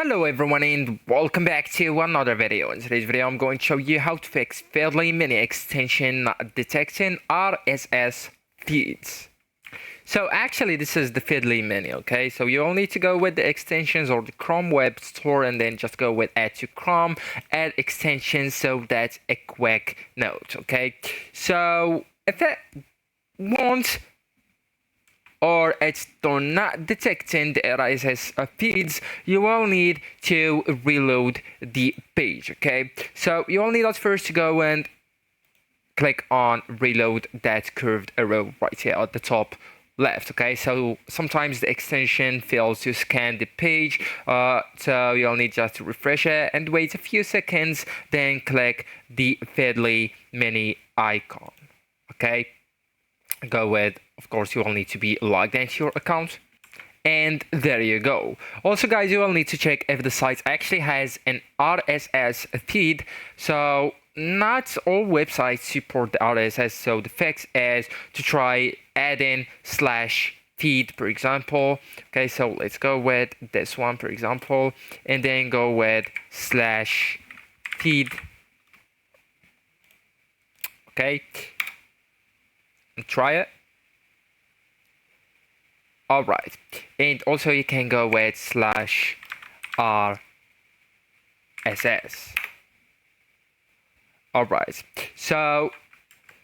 Hello everyone and welcome back to another video. In today's video I'm going to show you how to fix Feedly mini extension not detecting RSS feeds. So actually this is the Feedly mini, okay? So you all need to go with the extensions or the Chrome web store and then just go with add to Chrome, add extensions, so that's a quick note, okay? So if it won't or it's not detecting the RSS feeds, you will need to reload the page, okay? So you will need at first to go and click on reload that curved arrow right here at the top left, okay? So sometimes the extension fails to scan the page, so you'll need just to refresh it and wait a few seconds, then click the Feedly mini icon, okay? Go with, of course, you will need to be logged into your account, and there you go. Also guys, you will need to check if the site actually has an RSS feed. So not all websites support the RSS, so the fix is to try adding /feed, for example. Okay, so let's go with this one, for example, and then go with /feed. Okay, try it. All right, and also you can go with /RSS. All right, so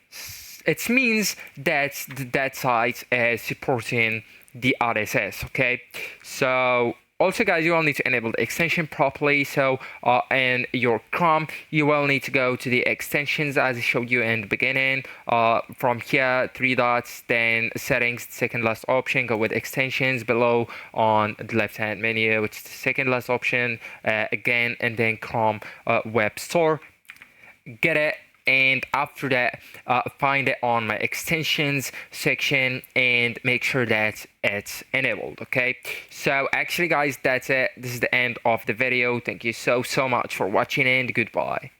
it means that that site is supporting the RSS. Okay, so also guys, you will need to enable the extension properly. So in your Chrome, you will need to go to the extensions as I showed you in the beginning. From here, 3 dots, then settings, second last option, go with extensions below on the left hand menu, which is the second last option again, and then Chrome web store. Get it, and after that find it on my extensions section and make sure that it's enabled. Okay, so actually guys, that's it. This is the end of the video. Thank you so much for watching and goodbye.